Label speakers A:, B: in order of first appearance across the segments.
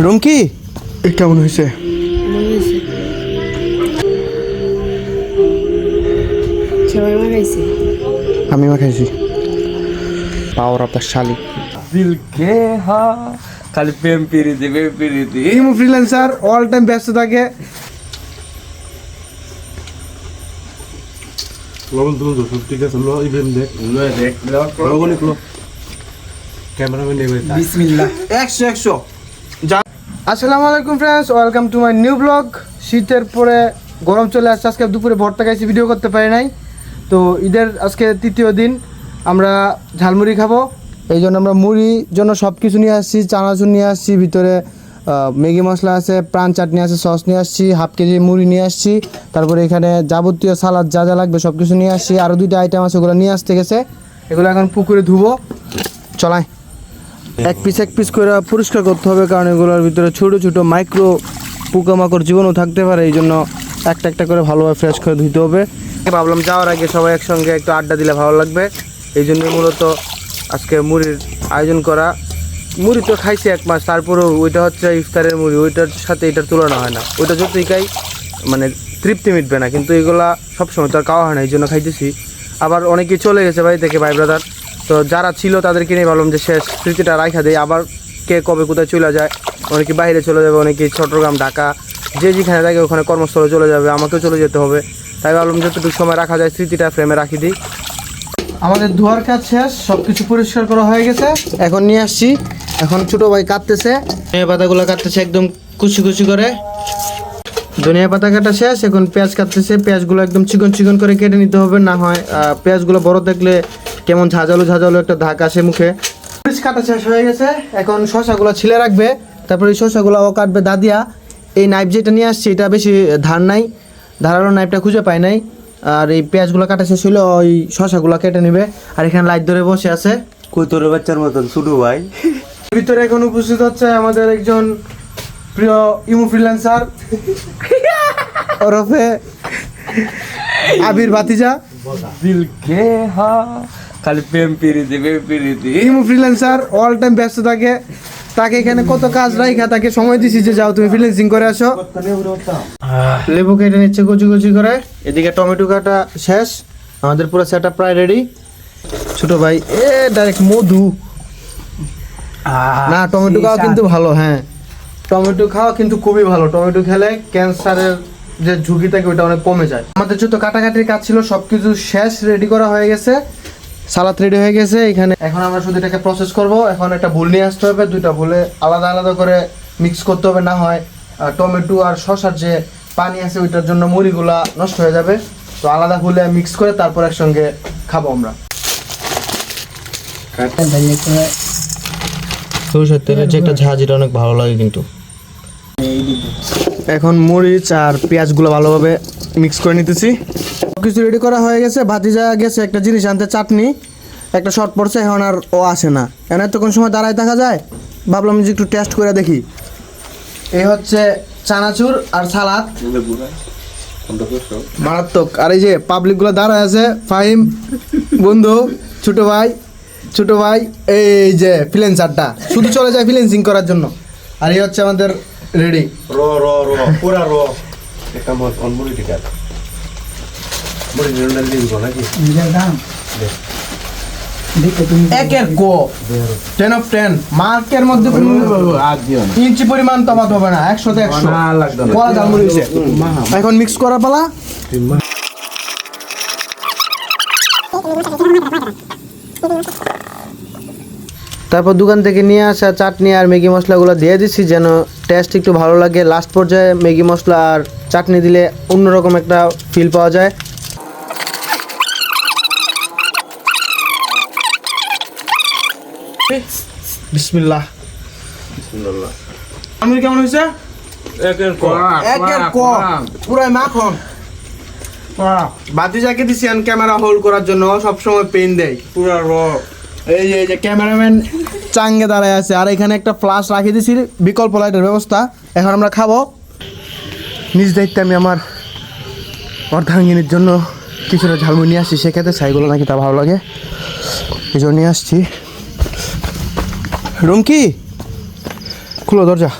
A: রুমকি কেমন হয়েছে?
B: সবাই মাখাইছে,
A: আমি মাখাইছি। পাওয়ার অফ দ্য শালি
C: দিল কে হা খালি প্রেম পিরিতি
A: ইমো ফ্রিল্যান্সার অল টাইম ব্যস্ত থাকে।
D: লবণ তুলুন তো সব ঠিক আছে লো ইভেন্ট দেখ লগন নিকলো ক্যামেরাম্যান নেবে
A: বিসমিল্লাহ 100 আসসালামু আলাইকুম friends, welcome to my new blog. শীতের পরে গরম চলে আসছে। আজকে দুপুরে ভর্তা খাইছি, ভিডিও করতে পারি নাই। তো ঈদের আজকে তৃতীয় দিন, আমরা ঝালমুড়ি খাবো। এই জন্য আমরা মুড়ির জন্য সব কিছু নিয়ে আসছি। চানাচুর নিয়ে আসছি, ভিতরে ম্যাগি মশলা আছে, প্রাণ চাটনি আছে, সস নিয়ে আসছি, হাফ কেজি মুড়ি নিয়ে আসছি। তারপরে এখানে যাবতীয় সালাদ যা যা লাগবে সব কিছু নিয়ে আসছি। আরও দুইটা আইটেম আছে, ওগুলো নিয়ে আসতে গেছে। এগুলো এখন পুকুরে ধুবো। চলাই এক পিস করে পরিষ্কার করতে হবে, কারণ এগুলোর ভিতরে ছোটো ছোটো মাইক্রো পোকামাকড় জীবাণু থাকতে পারে। এই জন্য একটা একটা করে ভালোভাবে ফ্রেশ করে ধুতে হবে। ভাবলাম যাওয়ার আগে সবাই একসঙ্গে একটু আড্ডা দিলে ভালো লাগবে, এই জন্যই মূলত আজকে মুড়ির আয়োজন করা। মুড়ি তো খাইছি 1 মাস, তারপরেও ওইটা হচ্ছে ইফতারের মুড়ি, ওইটার সাথে এটার তুলনা হয় না। ওইটা যতই খাই মানে তৃপ্তি মিটবে না, কিন্তু এগুলা সবসময় তো আর খাওয়া হয় না, এই জন্য খাইতেছি। আবার অনেকেই চলে গেছে বাড়ি থেকে, ভাই ব্রাদার। তো যারা ছিল তাদেরকে নিয়ে ভাবলাম যে শেষ স্মৃতিটা রাখা দেয়। আবার কে কবে কোথায় চলে যায়, অনেকে বাইরে চলে যাবে, অনেকে চট্টগ্রাম, ঢাকা, যে যেখানে থাকে ওখানে কর্মস্থলে চলে যাবে, আমাকেও চলে যেতে হবে। তাই ভাবলাম যতটুকু সময় রাখা যায় স্মৃতিটা ফ্রেমে রাখি দিই। আমাদের ধোয়ার কাজ শেষ, সব কিছু পরিষ্কার করা হয়ে গেছে। এখন নিয়ে আসছি, এখন ছোটো ভাই কাটতেছে ধনিয়া পাতাগুলো, কাটতেছে একদম কুচি কুচি করে। ধনিয়া পাতা কাটা শেষ, এখন পেঁয়াজ কাটতেছে। পেঁয়াজগুলো একদম চিকন চিকন করে কেটে নিতে হবে, না হয় পেঁয়াজগুলো বড় থাকলে কেমন ঝাঁঝালো ঝাঁঝালো একটা ধাক আসে মুখে। মরিচ কাটা শেষ হয়ে গেছে, এখন শসাগুলো ছিলে রাখবে। তারপরে এই শসাগুলোও কাটবে দাদিয়া। এই নাইফ যেটা নিয়ে আসছি এটা বেশি ধার নাই, ধারালো নাইফটা খুঁজে পাই নাই। আর এই পেঁয়াজগুলো কাটা শেষ হইলো, ওই শসাগুলো কেটে নেবে। আর এখানে লাইট ধরে বসে আছে
C: কই তোর বাচ্চার মতন ছোটো ভাই।
A: ভিতরে এখন উপস্থিত হচ্ছে আমাদের একজন প্রিয় ইমো ফ্রিল্যান্সার ওরফে আবির ভাতিজা।
C: দিল কে হা খালি প্রেম পিরিতি
A: ইমো ফ্রিল্যান্সার অল টাইম ব্যস্ত থাকে। তাকে এখানে কত কাজ রাইখা তাকে সময় দিছি যে যাও তুমি ফ্রিল্যান্সিং করে আসো। লেবু কেটে নিচ্ছে কুচি কুচি করে, এদিকে টমেটো কাটা শেষ। আমাদের পুরো সেটআপ প্রায় রেডি। ছোট ভাই ডাইরেক্ট মধু না, টমেটো খাওয়া কিন্তু ভালো। হ্যাঁ, টমেটো খাওয়া কিন্তু খুবই ভালো। টমেটো খেলে ক্যান্সারের যে ঝুঁকি থাকে ওইটা অনেক কমে যায়। আমাদের যত কাটাকাটির কাজ ছিল সব কিছু শেষ, রেডি করা হয়ে গেছে। সালাদ রেডি হয়ে গেছে এখানে। এখন আমরা শুধু এটাকে প্রসেস করব। এখন একটা ভুল নিয়ে আসতে হবে, দুইটা ভুলে আলাদা আলাদা করে মিক্স করতে হবে, না হয় টমেটো আর শসার যে পানি আছে ওইটার জন্য মুড়িগুলা নষ্ট হয়ে যাবে। তো আলাদা ভুলে মিক্স করে তারপর একসঙ্গে খাবো আমরা। সরষের তেলের যে একটা ঝাঁজ, এটা অনেক ভালো লাগে কিন্তু। এখন মরিচ আর পেঁয়াজগুলো ভালোভাবে মিক্স করে নিতেছি। সব কিছু রেডি করা হয়ে গেছে। ভাতিজা গেছে একটা জিনিস আনতে, চাটনি। একটা শর্ট পড়ছে, এখন আর ও আসে না। এখন এতক্ষণ সময় দাঁড়ায় থাকা যায়, ভাবলাম যে একটু টেস্ট করে দেখি। এই হচ্ছে চানাচুর আর সালাদ, মারাত্মক। আর এই যে পাবলিকগুলো দাঁড়ায় আছে, ফাহিম বন্ধু, ছোট ভাই এই যে ফ্রিল্যান্সারটা শুধু চলে যায় ফ্রিল্যান্সিং করার জন্য। আর এই হচ্ছে আমাদের রেডি
D: র পুরা র একটা মাস অনমুড়ি টিকার মুড়ি নির্ণয় দিব নাকি
A: একের কো 10 of 10 মার্কের মধ্যে কোনো ইঞ্চি পরিমাণ তফাৎ হবে না, 100-তে 100 কলা ঝালমুড়ি হইছে। এখন মিক্স করা পালা। তারপর দোকান থেকে নিয়ে আসা চাটনি আর ম্যাগি মশলাগুলো দিয়ে দিচ্ছি যেন টেস্ট একটু ভালো লাগে। লাস্ট পর্যায়ে ম্যাগি মশলা আর চাটনি দিলে অন্যরকম একটা ফিল পাওয়া যায়। বিসমিল্লাহ। আমি কেমন হয়েছে?
D: একের
A: পুরাই মাখন। ভাতিজাকে দিছি ক্যামেরা হোল্ড করার জন্য, সবসময় পেন দেয়।
D: পুরা র
A: এই যে ক্যামেরাম্যান চাঙ্গে দাঁড়ায় আছে। আর এখানে একটা ফ্লাশ রাখি দিছি, বিকল্প লাইটের ব্যবস্থা। এখন আমরা খাবো। নিজ দায়িত্বে আমি আমার অর্ধাঙ্গিনীর জন্য কিছুটা ঝালমুড়ি নিয়ে আসছি। সে খেতে চাইগুলো নাকি তা ভালো লাগে, এই জন্য নিয়ে আসছি। রুমকি খুলো দরজা।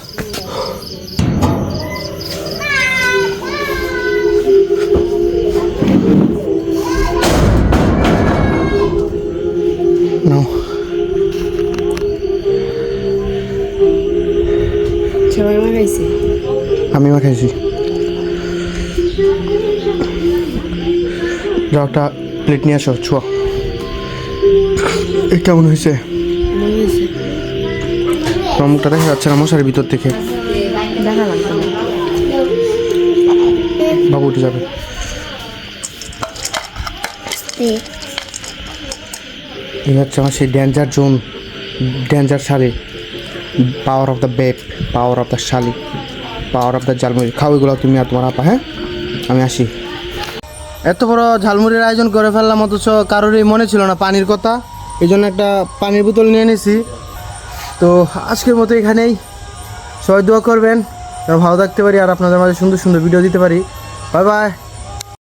B: সবাই মাখাইছে।
A: আমি মাখাইছি। যাও একটা প্লেট নিয়ে আসো, ছোয়া। এই কেমন হয়েছে?
B: মনে হয়েছে
A: তোমার মুখটা দেখা যাচ্ছে না মশারির ভিতর থেকে।
B: দেখা লাগবে না।
A: বাবু উঠে যাবে। এই হচ্ছে আমার সেই ডেঞ্জার জোন, ডেঞ্জার শালি, power of the বেপ, power of the শালি, পাওয়ার অফ দ্য ঝালমুড়ি। খাও এগুলো তুমি আর তোমার আপা। হ্যাঁ, আমি আসি। এত বড় ঝালমুড়ির আয়োজন করে ফেললাম, অথচ কারোরই মনে ছিল না পানির কথা। এই জন্য একটা পানির বোতল নিয়ে নিয়েছি। তো আজকের মতো এখানেই, সবাই দোয়া করবেন, ভালো থাকতে পারি আর আপনাদের মাঝে সুন্দর সুন্দর ভিডিও দিতে পারি। Bye bye.